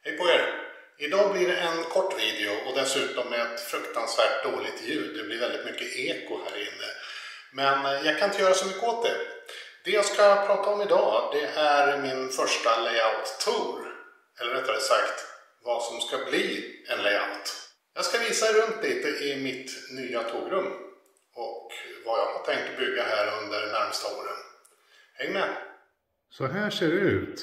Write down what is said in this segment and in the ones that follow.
Hej på er! Idag blir det en kort video och dessutom med ett fruktansvärt dåligt ljud. Det blir väldigt mycket eko här inne. Men jag kan inte göra så mycket åt det. Det jag ska prata om idag, det är min första layout-tour. Eller rättare sagt, vad som ska bli en layout. Jag ska visa er runt lite i mitt nya tågrum. Och vad jag har tänkt bygga här under närmsta åren. Häng med! Så här ser det ut.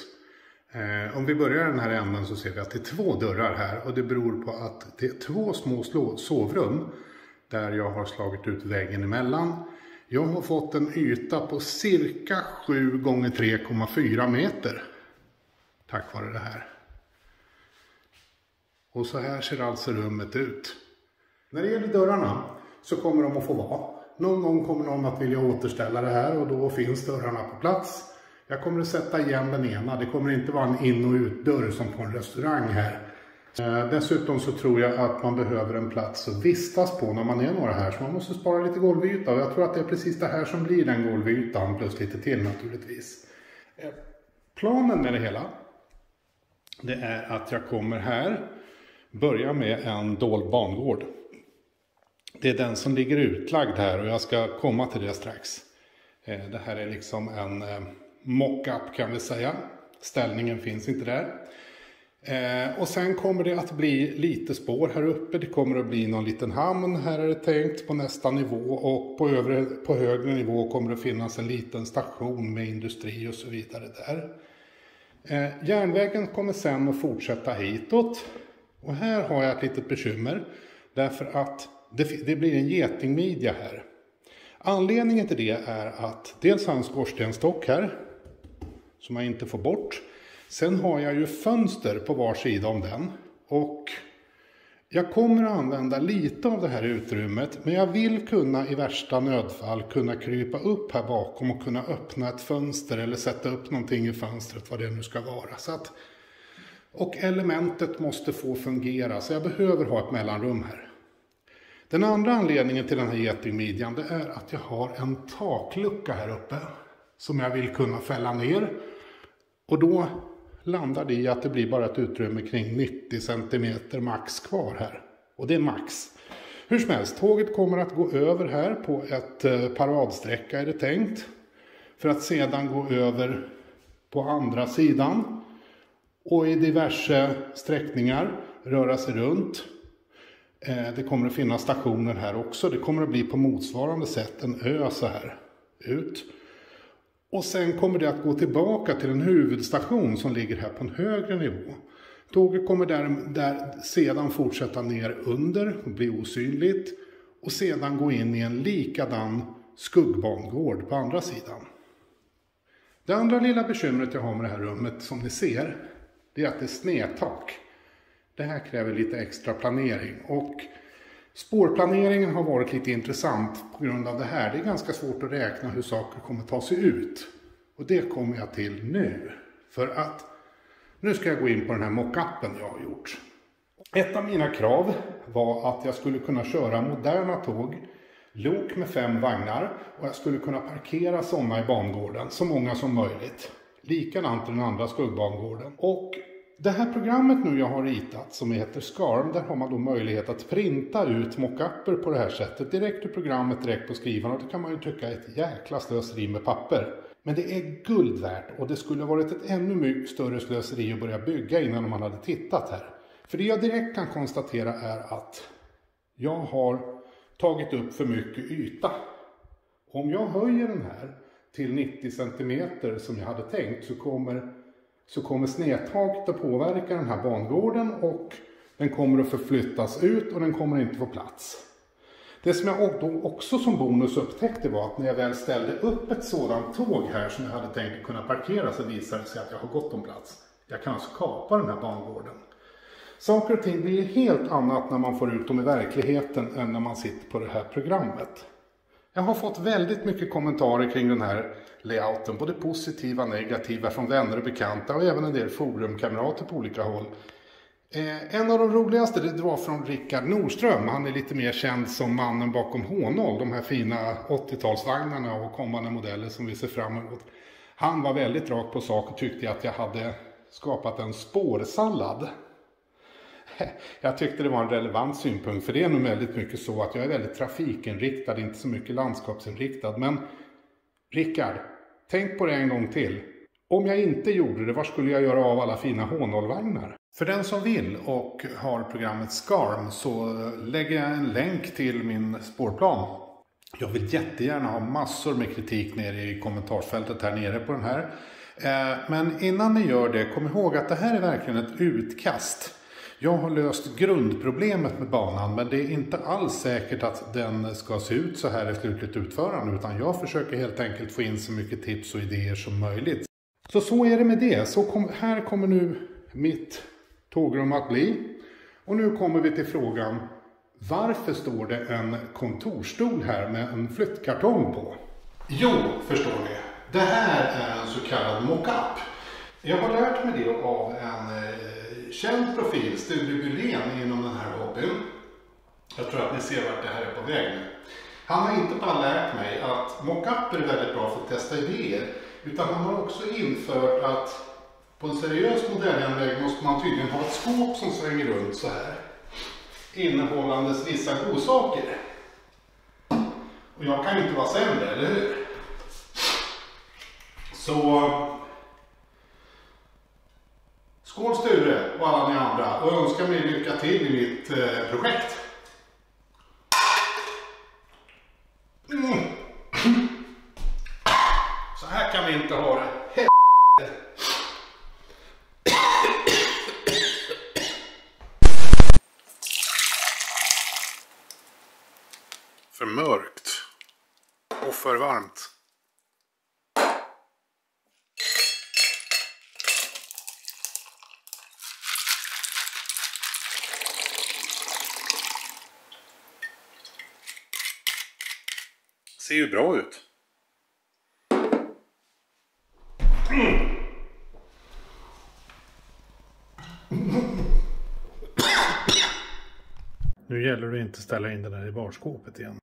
Om vi börjar den här änden så ser vi att det är två dörrar här. Och det beror på att det är två små sovrum. Där jag har slagit ut väggen emellan. Jag har fått en yta på cirka 7 x 3,4 meter. Tack vare det här. Och så här ser alltså rummet ut. När det gäller dörrarna så kommer de att få vara. Någon gång kommer någon att vilja återställa det här och då finns dörrarna på plats. Jag kommer att sätta igen den ena. Det kommer inte vara en in- och utdörr som på en restaurang här. Dessutom så tror jag att man behöver en plats att vistas på när man är några här. Så man måste spara lite golvyta. Och jag tror att det är precis det här som blir den golvytan plus lite till naturligtvis. Planen med det hela, det är att jag kommer här börja med en dold bangård. Det är den som ligger utlagd här och jag ska komma till det strax. Det här är liksom en mock-up kan vi säga. Ställningen finns inte där. Och sen kommer det att bli lite spår här uppe. Det kommer att bli någon liten hamn här är det tänkt på nästa nivå. Och på högre nivå kommer det finnas en liten station med industri och så vidare där. Järnvägen kommer sen att fortsätta hitåt. Och här har jag ett litet bekymmer. Därför att det blir en getingmidja här. Anledningen till det är att dels har jag en skorstenstock här. Som jag inte får bort. Sen har jag ju fönster på var sida om den. Och jag kommer att använda lite av det här utrymmet. Men jag vill kunna i värsta nödfall kunna krypa upp här bakom och kunna öppna ett fönster. Eller sätta upp någonting i fönstret vad det nu ska vara. Så att, och elementet måste få fungera. Så jag behöver ha ett mellanrum här. Den andra anledningen till den här getingmidjan det är att jag har en taklucka här uppe. Som jag vill kunna fälla ner. Och då landar det i att det blir bara ett utrymme kring 90 cm max kvar här. Och det är max. Hur som helst, tåget kommer att gå över här på ett paradsträcka är det tänkt. För att sedan gå över på andra sidan. Och i diverse sträckningar röra sig runt. Det kommer att finnas stationer här också. Det kommer att bli på motsvarande sätt en ö så här ut. Och sen kommer det att gå tillbaka till en huvudstation som ligger här på en högre nivå. Tåget kommer där sedan fortsätta ner under och bli osynligt. Och sedan gå in i en likadan skuggbangård på andra sidan. Det andra lilla bekymret jag har med det här rummet som ni ser. Det är att det är snedtak. Det här kräver lite extra planering. Och spårplaneringen har varit lite intressant på grund av det här. Det är ganska svårt att räkna hur saker kommer ta sig ut. Och det kommer jag till nu. För att nu ska jag gå in på den här mockupen jag har gjort. Ett av mina krav var att jag skulle kunna köra moderna tåg. Lok med 5 vagnar. Och jag skulle kunna parkera sådana i bangården. Så många som möjligt. Likadant i den andra skuggbangården. Och det här programmet nu jag har ritat som heter Scarm, där har man då möjlighet att printa ut mockupper på det här sättet. Direkt ur programmet, direkt på skrivaren. Och det kan man ju tycka är ett jäkla slöseri med papper. Men det är guld värt och det skulle varit ett ännu mycket större slöseri att börja bygga innan man hade tittat här. För det jag direkt kan konstatera är att jag har tagit upp för mycket yta. Om jag höjer den här till 90 cm som jag hade tänkt så kommer snedtaket att påverka den här bangården och den kommer att förflyttas ut och den kommer inte få plats. Det som jag då också som bonus upptäckte var att när jag väl ställde upp ett sådant tåg här som jag hade tänkt kunna parkera så visade det sig att jag har gott om plats. Jag kan alltså kapa den här bangården. Saker och ting blir helt annat när man får ut dem i verkligheten än när man sitter på det här programmet. Jag har fått väldigt mycket kommentarer kring den här layouten, både positiva och negativa från vänner och bekanta och även en del forumkamrater på olika håll. En av de roligaste det var från Rickard Nordström. Han är lite mer känd som mannen bakom H0, de här fina 80-talsvagnarna och kommande modeller som vi ser fram emot. Han var väldigt rak på sak och tyckte att jag hade skapat en spårsallad. jag tyckte det var en relevant synpunkt. För det är nog väldigt mycket så att jag är väldigt trafikinriktad, inte så mycket landskapsinriktad. Men Rickard, tänk på det en gång till. Om jag inte gjorde det, var skulle jag göra av alla fina H0-vagnar? För den som vill och har programmet SCARM så lägger jag en länk till min spårplan. Jag vill jättegärna ha massor med kritik nere i kommentarsfältet här nere på den här. Men innan ni gör det, kom ihåg att det här är verkligen ett utkast. Jag har löst grundproblemet med banan, men det är inte alls säkert att den ska se ut så här i slutligt utförande, utan jag försöker helt enkelt få in så mycket tips och idéer som möjligt. Så är det med det. Här kommer nu mitt tågrum att bli. Och nu kommer vi till frågan, varför står det en kontorstol här med en flyttkartong på? Jo, förstår ni. Det här är en så kallad mock-up. Jag har lärt mig det av en känd profil, Sture Bylén, inom den här hobbyn. Jag tror att ni ser vart det här är på väg nu. Han har inte bara lärt mig att mock-up är väldigt bra för att testa idéer, utan han har också infört att på en seriös modelljärnväg måste man tydligen ha ett skåp som svänger runt så här, innehållandes vissa godsaker. Och jag kan ju inte vara sämre, eller hur? Så skål Sture och alla ni andra, och önskar mig lycka till i mitt projekt. Så här kan vi inte ha det. För mörkt och för varmt. Ser ju bra ut. Nu gäller det inte att ställa in den där i barskåpet igen.